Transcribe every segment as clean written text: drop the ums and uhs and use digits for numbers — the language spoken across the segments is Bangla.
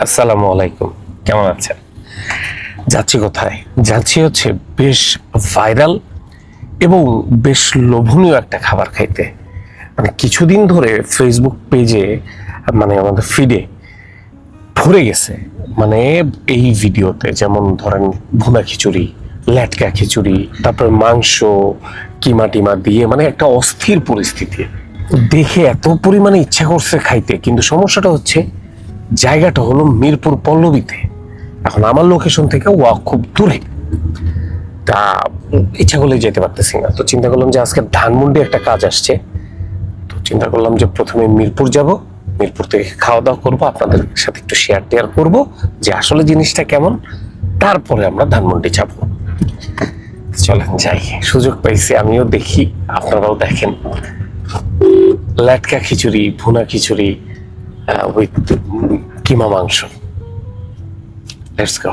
আসসালামু আলাইকুম, কেমন আছেন? যাচ্ছি কোথায়? যাচ্ছি হচ্ছে বেশ ভাইরাল এবং বেশ লোভনীয় একটা খাবার খাইতে। মানে কিছুদিন ধরে ফেসবুক পেজে, মানে আমাদের ফিডে ভরে গেছে মানে এই ভিডিওতে, যেমন ধরেন ভুনা খিচুড়ি, ল্যাটকা খিচুড়ি, তারপর মাংস কিমা টিমা দিয়ে, মানে একটা অস্থির পরিস্থিতি। দেখে এত পরিমাণে ইচ্ছা করছে খাইতে, কিন্তু সমস্যাটা হচ্ছে জায়গাটা হলো মিরপুর পল্লবীতে। এখন আমার লোকেশন থেকে ওয়াক খুব দূরে, তা ইচ্ছা করলে যেতে পারতেছি না। তো চিন্তা করলাম যে আজকে ধানমন্ডি একটা কাজ আসছে, তো চিন্তা করলাম যে প্রথমে মিরপুর যাব, মিরপুর থেকে খাওয়া দাওয়া করবো, আপনাদের সাথে একটু শেয়ার টেয়ার করবো যে আসলে জিনিসটা কেমন, তারপরে আমরা ধানমন্ডি যাব। চলেন যাই, সুযোগ পাইছি, আমিও দেখি আপনারাও দেখেন। ল্যাটকা খিচুড়ি, ভুনা খিচুড়ি উইথ কিমা মাংস। Let's go.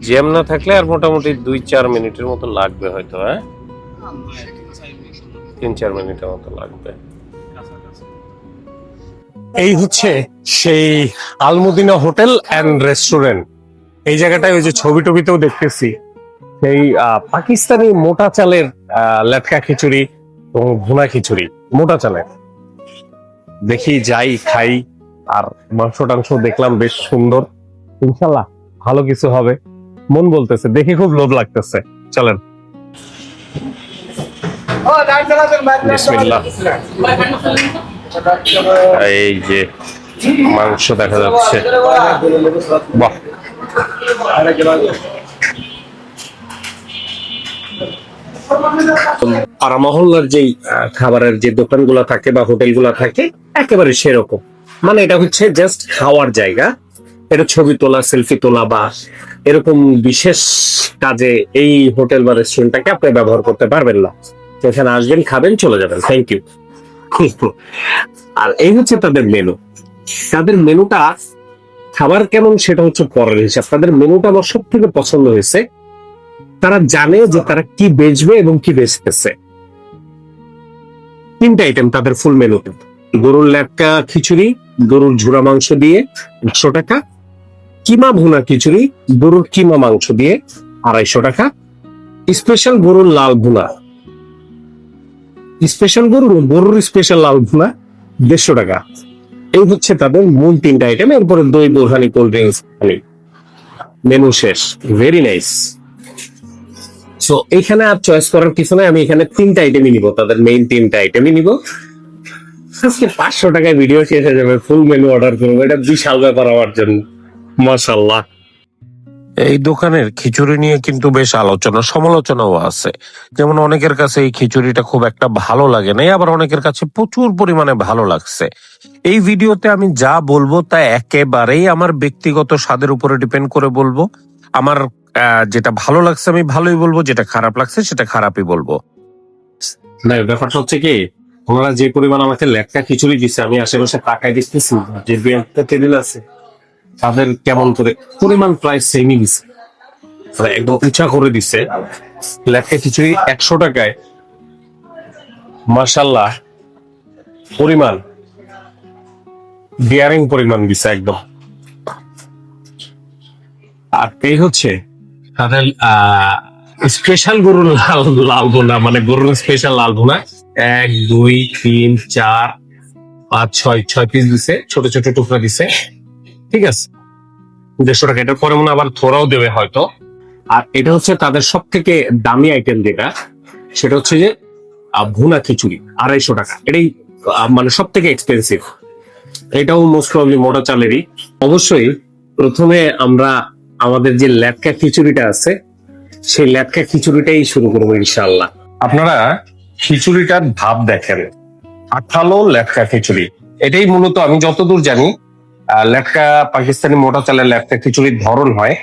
জ্যাম না থাকলে আর মোটামুটি 2-4 মিনিটের মতো লাগবে হয়তো। হ্যাঁ, 3-4 মিনিটের মতো লাগবে। এই হচ্ছে সেই আলমদিনা হোটেল অ্যান্ড রেস্টুরেন্ট। এই জায়গাটায় ওই যে ছবি টবিতেও দেখতেছি, সেই পাকিস্তানি মোটা চালের লেটকা খিচুড়ি এবং ভুনা খিচুড়ি, মোটা চালের। দেখি যাই খাই। আর মাংস টাংস দেখলাম বেশ সুন্দর, ইনশাল্লাহ ভালো কিছু হবে মন বলতেছে, দেখে খুব লোভ লাগতেছে। চলেন। বিসমিল্লাহ। এই যে মাংস দেখা যাচ্ছে, বাহ। পাড়া মহল্লার যেই খাবারের যে দোকানগুলো থাকে বা হোটেলগুলো থাকে একেবারে সেরকম। মানে এটা হচ্ছে জাস্ট খাওয়ার জায়গা, এটা ছবি তোলা, সেলফি তোলা বা এরকম বিশেষ কাজে এই হোটেল বা রেস্টুরেন্টটাকে আপনি ব্যবহার করতে পারবেন না। এখানে আসবেন, খাবেন, চলে যাবেন, থ্যাংক ইউ। আর এই হচ্ছে তাদের মেনু। তাদের মেনুটা খাবার কেমন সেটা হচ্ছে পরের হিসাব। তাদের মেনুটা আমার সব থেকে পছন্দ হয়েছে। তারা জানে যে তারা কি বেচবে এবং কি বেচতেছে। 3টা আইটেম তাদের ফুল মেনুতে। গরুর ল্যাটকা খিচুড়ি গরুর ঝুরা মাংস দিয়ে 100 টাকা, কিমা ভুনা খিচুড়ি গরুর কিমা মাংস দিয়ে 250 টাকা, স্পেশাল গরুর লাল ভুনা, স্পেশাল গরুর স্পেশাল লাল ভুনা 150 টাকা। এই হচ্ছে তাদের মূল 3টা আইটেম। এরপরে দই, বোরহানি, কোল্ড ড্রিঙ্কস, মেনু শেষ। Very nice. সো এখানে আর চয়েস করার কিছু নাই, আমি এখানে 3টা আইটেমই নিব, তাদের মেইন 3টা আইটেমই নিব। আজকে 500 টাকায় ভিডিও শেষ হয়ে যাবে, ফুল মেনু অর্ডার করবো, এটা বিশাল ব্যাপার আমার জন্য। মাশাআল্লাহ। এই দোকানের খিচুড়ি নিয়ে কিন্তু বেশ আলোচনা সমালোচনাও আছে। যেমন অনেকের কাছে এই খিচুড়িটা খুব একটা ভালো লাগে নাই, আবার অনেকের কাছে প্রচুর পরিমাণে ভালো লাগছে। এই ভিডিওতে আমি যা বলবো তা একেবারেই আমার ব্যক্তিগত স্বাদের উপরে ডিপেন্ড করে বলবো। আমার যেটা ভালো লাগছে আমি ভালোই বলবো, যেটা খারাপ লাগছে সেটা খারাপই বলবো। না, ব্যাপারটা হচ্ছে কি, ওনারা যে পরিমাণ আমাকে লেটকা খিচুড়ি দিচ্ছে, আমি আশেপাশে তাকাই দেখতেছি যে 2-1টা টেবিল আছে, তাদের কেমন করে পরিমাণ প্রায় সেমই দিচ্ছে, একদম উঁচা করে দিচ্ছে। লেটকা খিচুড়ি 100 টাকায়, মাশাআল্লাহ পরিমাণ ডিয়ারিং পরিমাণ দিচ্ছে একদম। আর এই হচ্ছে তাদের স্পেশাল গরুর লাল ভুনা, মানে গরুর স্পেশাল লাল ভুনা 1, 2, 3, 4, 5, 6 পিস দিছে, ছোট ছোট টুকরা দিছে। ঠিক আছে, 150 টাকা। এটার পরে মনে আবার থোড়াও দেবে হয়তো। আর এটা হচ্ছে তাদের সব থেকে দামি আইটেম, যেটা সেটা হচ্ছে যে ভুনা খিচুড়ি 250 টাকা। এটাই মানে সব থেকে এক্সপেন্সিভ। এটাও মোস্ট প্রবাবলি মোটা চালেরই। অবশ্যই প্রথমে আমরা আমাদের যে ল্যাটকা খিচুড়িটা আছে সেই ল্যাটকা খিচুড়িটাই শুরু করবো ইনশাআল্লাহ। আপনারা খিচুড়িটার ভাব দেখেন, আঠালো ল্যাটকা খিচুড়ি। এটাই মূলত আমি যতদূর জানি ল্যাটকা পাকিস্তানি মোটা চালের ল্যাটকা খিচুড়ির ধরন হয়।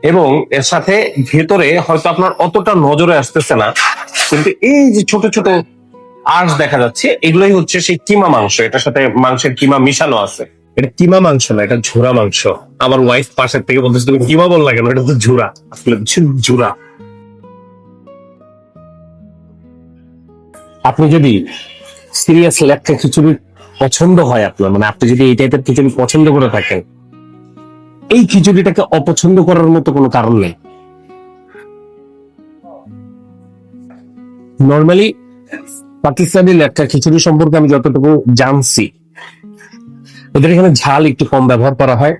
এবং এর সাথে ভেতরে হয়তো আপনার অতটা নজরে আসতেছে না, কিন্তু এই যে ছোট ছোট আঁশ দেখা যাচ্ছে, এগুলোই হচ্ছে সেই কিমা মাংস। এটার সাথে মাংসের কিমা মিশানো আছে। এটা কিমা মাংস না, এটা ঝুরা মাংস। আমার ওয়াইফ পাশের থেকে বলতেছে তুমি কিমা বল না কেন, এটা তো ঝুরা। আসলে ঝুরা। আপনি যদি সিরিয়াসলি একটা খিচুড়ি পছন্দ হয় আপনার, মানে আপনি যদি এই টাইপের খিচুড়ি পছন্দ করে থাকেন, এই খিচুড়িটাকে অপছন্দ করার মতো কোনো কারণ নেই। নর্মালি পাকিস্তানি লেটকা খিচুড়ি সম্পর্কে আমি যতটুকু জানছি, ওদের এখানে ঝাল একটু কম ব্যবহার করা হয়।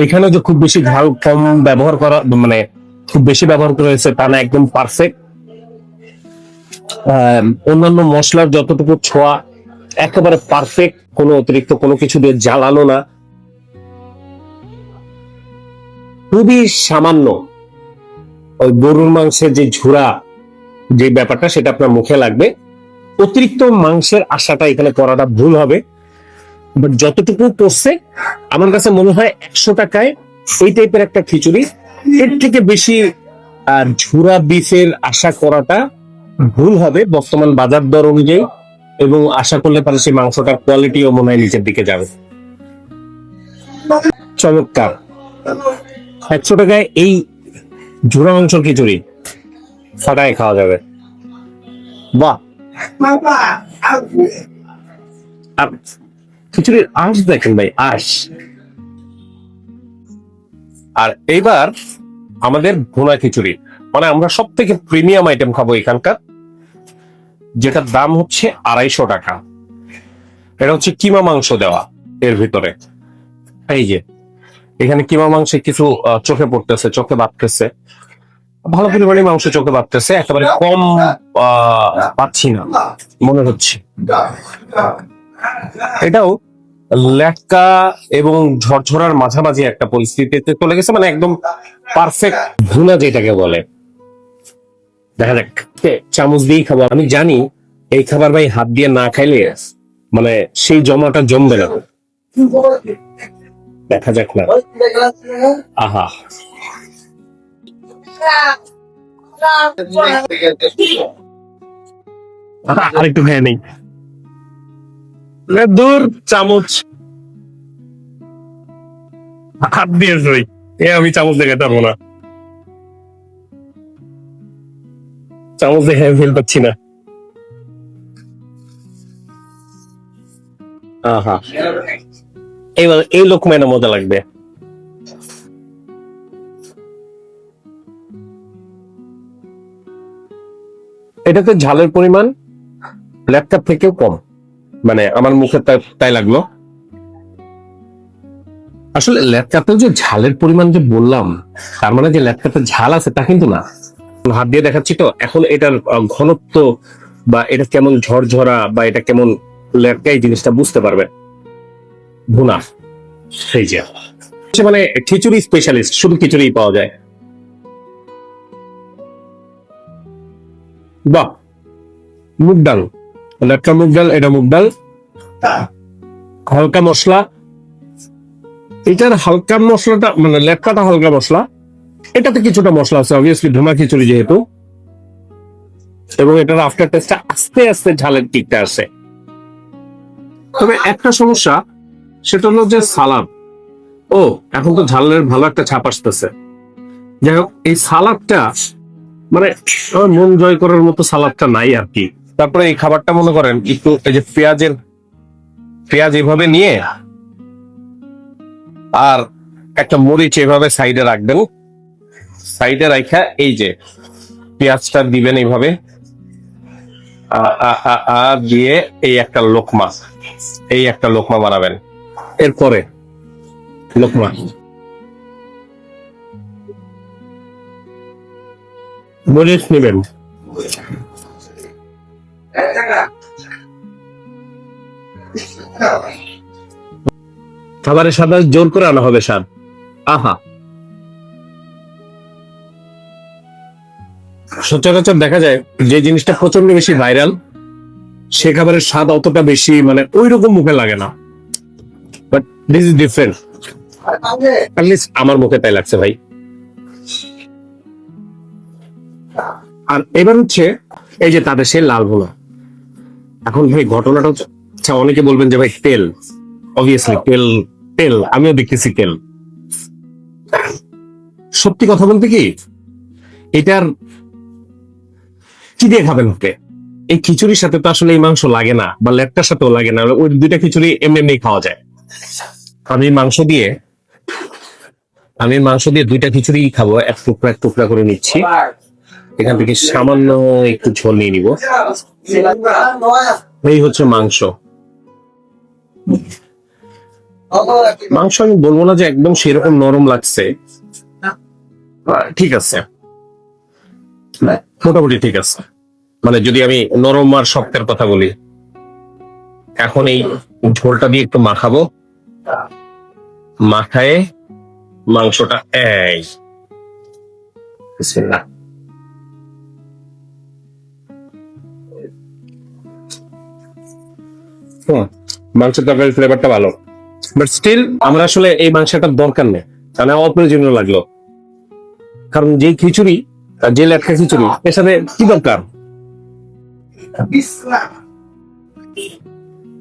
এখানে যে খুব বেশি ঝাল কম ব্যবহার করা, মানে খুব বেশি ব্যবহার করা হয়েছে তা না, একদম পারফেক্ট। অন্যান্য মশলার যতটুকু ছোঁয়া একেবারে পারফেক্ট, কোনো অতিরিক্ত কোনো কিছু দিয়ে জ্বালানো না, খুবই সামান্য ওই গরুর মাংসের যে ঝুরা যে ব্যাপারটা সেটা আপনার মুখে লাগবে। অতিরিক্ত মাংসের আশাটা এখানে করাটা ভুল হবে, বাট যতটুকু করছে আমার কাছে মনে হয় 100 টাকায় এই টাইপের একটা খিচুড়ি, এর থেকে বেশি ঝুরা বিফের আশা করাটা ভুল হবে বর্তমান বাজার দর অনুযায়ী, এবং আশা করলে পারে সেই মাংসটার কোয়ালিটিও মনে হয় নিচের দিকে যাবে। চমৎকার। 100 টাকায় এই ঝুরা মাংস খিচুড়ি ফাটায় খাওয়া যাবে। বাহ, আর খিচুড়ির আঁশ দেখেন ভাই, আঁশ। আর এইবার আমাদের ভুনা খিচুড়ি, মানে আমরা সব থেকে প্রিমিয়াম আইটেম খাবো এখানকার, যেটার দাম হচ্ছে 250 টাকা। এটা হচ্ছে কিমা মাংস দেওয়া এর ভিতরে। এই যে এখানে কিমা মাংসে কিছু চোখে পড়তেছে, চোখে বাঁধতেছে, ভালো পরিমাণে মাংস চোখে বাঁধতেছে, একেবারে কম পাচ্ছি না মনে হচ্ছে। এটাও লেটকা এবং ঝরঝরার মাঝামাঝি একটা পরিস্থিতিতে চলে গেছে, মানে একদম পারফেক্ট ভুনা যেটাকে বলে। দেখা যাক, চামচ দিয়েই খাবো। আমি জানি এই খাবার ভাই হাত দিয়ে না খাইলে মানে সেই জমাটা জমবে না। দেখা যাক না। আহা, আরেকটু খেয়ে নেই। দূর, চামচ হাত দিয়ে ধরি, আমি চামচ দেখে পারবো না, চামচ দেখে ফেল পাচ্ছি না। আহা, এইবার এই লোকমায় না মজা লাগবে। এটাতে ঝালের পরিমাণ ল্যাপটপ থেকেও কম, মানে আমার মুখে তাই লাগলো। আসলে ল্যাপটপে যে ঝালের পরিমাণ যে বললাম, তার মানে যে ল্যাপটপে ঝাল আছে তা কিন্তু না। হাত দিয়ে দেখাচ্ছি তো, এখন এটার ঘনত্ব বা এটা কেমন ঝরঝরা বা এটা কেমন ল্যাপটা, এই জিনিসটা বুঝতে পারবে। ভুনা সেই যে মানে খিচুড়ি স্পেশালিস্ট, শুধু খিচুড়ি পাওয়া যায়। বাহ, মুগ ডাল, লেটকা মুগ ডাল, এটা মুগ ডাল, হালকা মশলা। এটার হালকা মশলাটা মানে লেটকাটা হালকা মশলা, এটাতে কিছুটা মশলা আছে অবভিয়াসলি, ভুনা খিচুড়ি যেহেতু, এবং এটার আফটার টেস্টটা আস্তে আস্তে ঝালের টিকটা আসে। তবে একটা সমস্যা, সেটা হলো যে সালাদ। ও, এখন তো ঝালের ভালো একটা ছাপ আসতেছে। যাই হোক, এই সালাদটা মানে আমার মন জয় করার মতো সালাদটা নাই আর কি। তারপরে এই খাবারটা মনে করেন একটু এই যে পেঁয়াজ এভাবে নিয়ে আর একটা মরিচ এভাবে সাইডে রাখবেন, সাইডে রাখা এই যে পেঁয়াজটা দিবেন এইভাবে দিয়ে এই একটা লোকমা বানাবেন। এরপরে লোকমা মরিচ নেবেন, খাবারের স্বাদ জোর করে আনা হবে স্বাদ। আহা, সচরাচর দেখা যায় যে জিনিসটা প্রচন্ড বেশি ভাইরাল, সে খাবারের স্বাদ অতটা বেশি মানে ওই রকম মুখে লাগে না, but this is different. At least আমার মুখে তাই লাগছে ভাই। আর এবার হচ্ছে এই যে তাদের সেই লাল ভুনা, এখন ভাই ঘটনাটা হচ্ছে, আচ্ছা অনেকে বলবেন যে ভাই তেল, অবভিয়াসলি তেল, তেল আমিও দেখতেছি তেল। সত্যি কথা বলতে কি, এটার কি দিয়ে খাবেন আপনি? এই খিচুড়ির সাথে তো আসলে এই মাংস লাগে না, বা লেটটার সাথেও লাগে না, ওই দুইটা খিচুড়ি এমনি এমনি খাওয়া যায়। আমি মাংস দিয়ে দুইটা খিচুড়ি খাবো, এক টুকরা করে নিচ্ছি। এখান থেকে সামান্য একটু ঝোল নিয়ে নিব। এই হচ্ছে মাংস। মাংস আমি বলবো না যে একদম সেরকম নরম লাগছে, ঠিক আছে, মোটামুটি ঠিক আছে। মানে যদি আমি নরম আর শক্তের কথা বলি, এখন এই ঝোলটা দিয়ে একটু মাখাবো, মাখায়ে মাংসটা এই বিসমিল্লাহ। মাংসের তরকারির ফ্লেভারটা ভালো, বাট স্টিল আমরা আসলে এই মাংসটার দরকার নেই, মানে অপ্রয়োজনীয় লাগলো। কারণ যে খিচুড়ি, যে লেটকা খিচুড়ি, এর সাথে কি দরকার?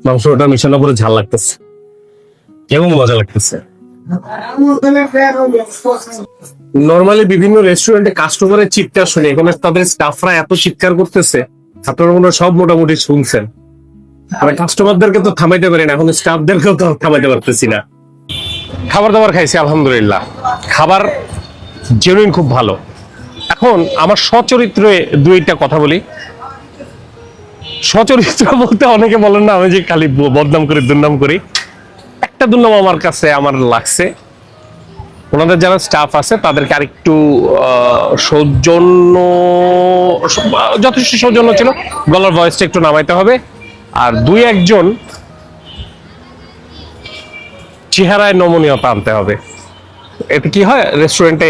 মাংসটা মিশানোর পরে ঝাল লাগতেছে এবং মজা লাগতেছে। নর্মালি বিভিন্ন রেস্টুরেন্টে কাস্টমারের চিৎকার শুনে, এখানে তাদের স্টাফরা এত চিৎকার করতেছে, আপনারা মনে হয় সব মোটামুটি শুনছেন। আমি কাস্টমারদেরকে তো থামাইতে পারি না, এখন স্টাফদেরকেও তো থামাইতে পারতেছি না। খাবার দাবার খাইছি আলহামদুলিল্লাহ, খাবার জেনুইন খুব ভালো। এখন আমার সচরিত্রে দুইটা কথা বলি। সচরিত্র বলতে অনেকে বলেন না আমি যে খালি বদনাম করি, দুর্নাম করি। একটা দুর্নাম আমার কাছে আমার লাগছে, ওনাদের যারা স্টাফ আছে তাদেরকে আরেকটু সৌজন্য, যথেষ্ট সৌজন্য ছিল, গলার ভয়েসটা একটু নামাইতে হবে। আর দুই একজন চেহারায় নমনীয়তা আনতে হবে। এতে কি হয়, রেস্টুরেন্টে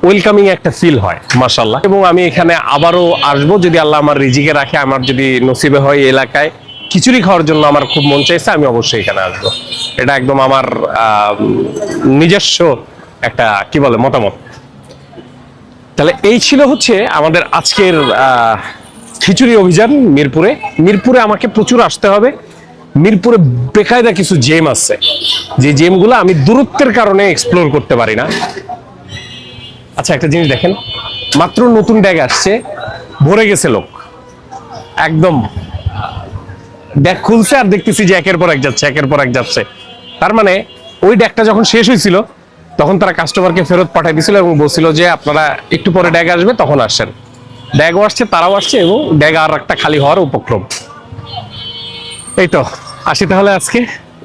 ওয়েলকামিং একটা ফিল হয় মাশাআল্লাহ। এবং আমি এখানে আবারও আসবো যদি আল্লাহ আমার রিজিকে রাখে, আমার যদি নসিবে হয় এই এলাকায় খিচুড়ি খাওয়ার জন্য আমার খুব মন চাইছে, আমি অবশ্যই এখানে আসবো। এটা একদম আমার নিজস্ব একটা কি বলে মতামত। তাহলে এই ছিল হচ্ছে আমাদের আজকের খিচুড়ি অভিযান মিরপুরে। মিরপুরে আমাকে প্রচুর আসতে হবে। মিরপুরে বেকায়দা কিছু জেম আছে, যে জেমগুলো আমি দূরত্বের কারণে এক্সপ্লোর করতে পারি না। আচ্ছা একটা জিনিস দেখেন, মাত্র নতুন ড্যাগ আসছে, ভরে গেছে লোক, একদম ড্যাগ খুলছে আর দেখতেছি যে একের পর এক যাচ্ছে, একের পর এক যাচ্ছে। তার মানে ওই ড্যাগটা যখন শেষ হয়েছিল তখন তারা কাস্টমারকে ফেরত পাঠাই দিছিল এবং বলছিল যে আপনারা একটু পরে ড্যাগ আসবে তখন আসেন। ড্যাগও আসছে, তারাও আসছে, এবং ড্যাগ আর একটা খালি হওয়ার উপক্রম। এই তো আসি তাহলে আজকে।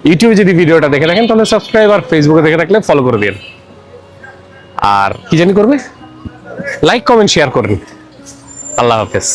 ইউটিউবে যদি ভিডিওটা দেখে থাকেন তাহলে সাবস্ক্রাইব, আর ফেসবুকে দেখে থাকলে ফলো করে দিন। আর কি জানি করবে, লাইক কমেন্ট শেয়ার করেন। আল্লাহ হাফেজ।